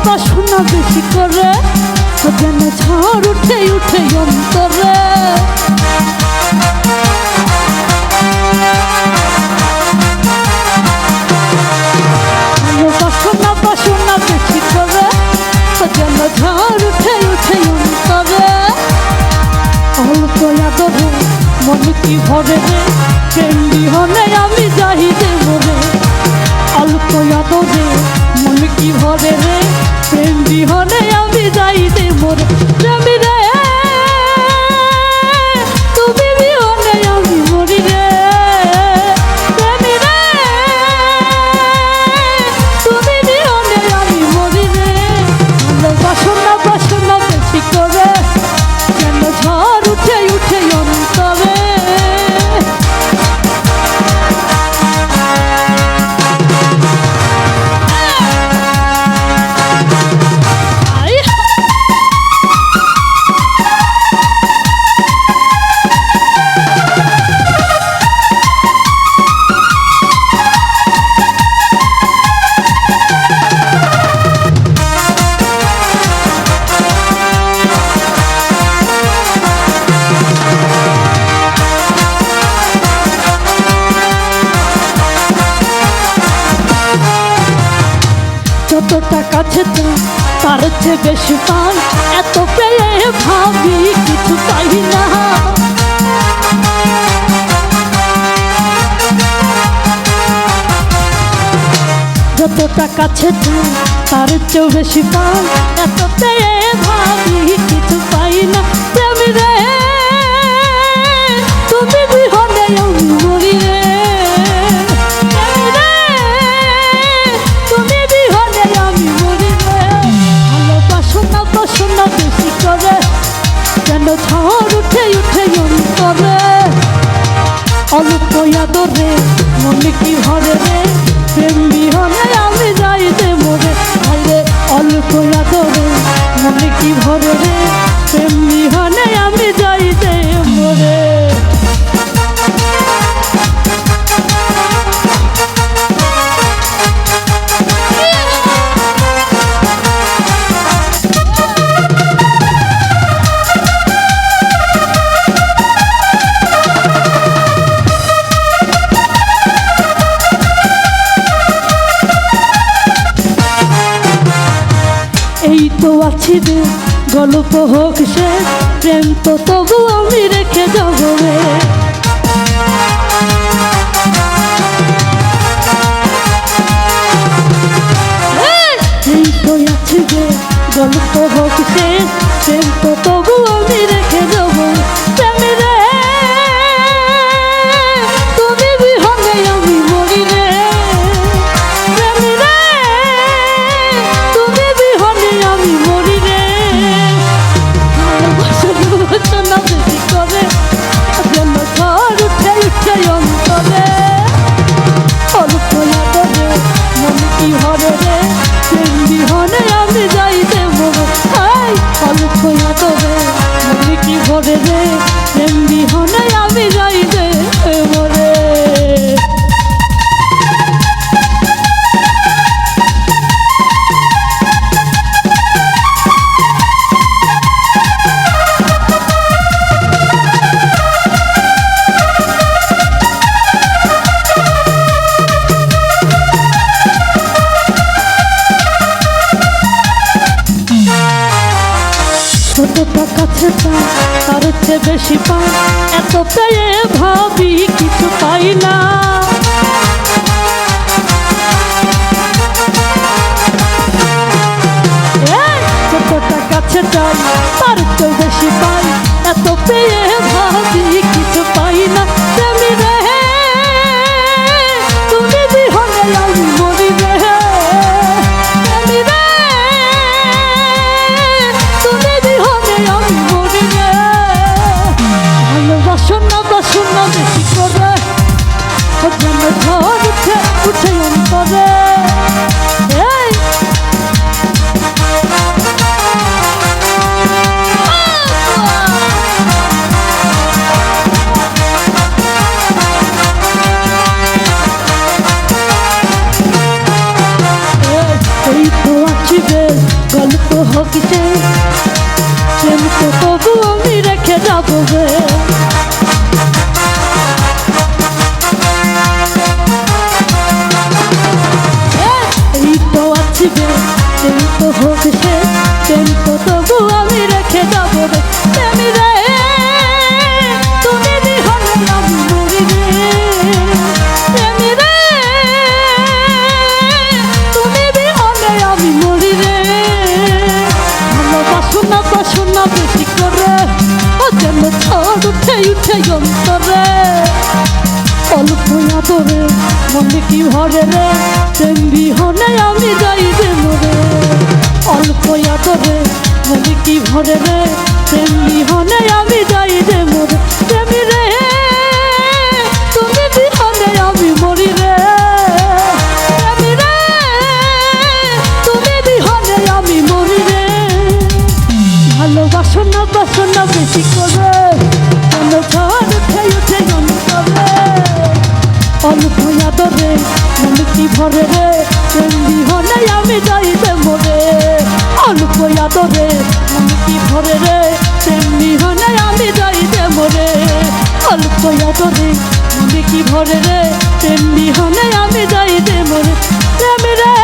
বাসনা বেশি করে যেন ঝড় উঠে উঠে অন্তরে। বাসনা বাসনা বেশি করে যেন ঝড় উঠে উঠে অন্তরে। অল্প আদরে মন কি ভরে রে, প্রেম বিহনে আমি যাই যে মরে। অল্প আদরে মন কি ভরে রে, প্রেম বিহনে আমি যাই যে মরে। প্রেমী রে তুমি বিহনে আমি মরি রে। প্রেমী রে তুমি বিহনে আমি মরি রে। বাসনা বাসনা বেশি করে যেন ঝড় উঠে উঠে অন্তরে। যতটা কাছে তার চেয়ে বেশি পাই, এত পেয়ে ভাবি কিছু পাই না। যতটা কাছে তার চেয়েও বেশি পাই, এত পেয়ে ভাবি কিছু পাই না। প্রেমী রে তুমি বিহনে আমি মরি রে। বাসনা বেশি করে যেন ঝড় উঠে উঠে অন্তরে। অল্প আদরে মন কি ভরে রে, প্রেম বিহনে আমি যাই যে মরে। রে অল্প আদরে মন কি ভরে রে, প্রেম বিহনে আমি যাই যে মরে। এই তো আছি রে গল্প হোক সে, প্রেম তো তবু আমি রেখে যাব রে। এই তো আছি রে গল্প হোক সে, প্রেম তো তবু আমি রেখে যাব। প্রেমী রে তুমি বিহনে আমি মরি রে। প্রেমী রে তুমি বিহনে আমি মরি রে। বাসনা বেশি করে যেন ঝড় উঠে উঠে অন্তরে। অল্প আদরে মন কি ভরে রে, প্রেম বিহনে আমি যাই যে মরে। অল্প আদরে মন কি ভরে রে, প্রেম বিহনে আমি যাই যে মরে। যতটা কাছে তার চেয়ে বেশি পাই, এত পেয়ে ভাবি কিছু পাই না। যতটা কাছে চাই তার চেয়ে বেশি পাই, এত পেয়ে ভাবি কিছু পাই না। প্রেমী রে তুমি বিহনে আমি মরি রে। প্রেমী রে তুমি বিহনে আমি মরি রে। ভালোবাসনা বাসনা বেশি করে যেন ঝড় উঠে উঠে অন্তরে। উঠে অন্তরে অল্প আদরে মনে কি ভরে রে প্রেম বিহনে আমি যাই রে মরে অল্প আদরে মনে কি ভরে রে প্রেম বিহনে আমি যাই রে মরে প্রেমী রে তুমি বিহনে আমি মরি রে প্রেমী রে তুমি বিহনে আমি মরি রে ভালোবাসো না বাসো না বেশি করে কেন ঝড় উঠে উঠে অন্তরে অল্প আদরে মনে কি ভরে রে প্রেম বিহনে আমি যাইতে মরে অল্প আদরে মনে কি ভরে রে প্রেম বিহনে আমি যাইতে মরে অল্প আদরে মনে কি ভরে রে প্রেম বিহনে আমি যাইতে মরে প্রেম রে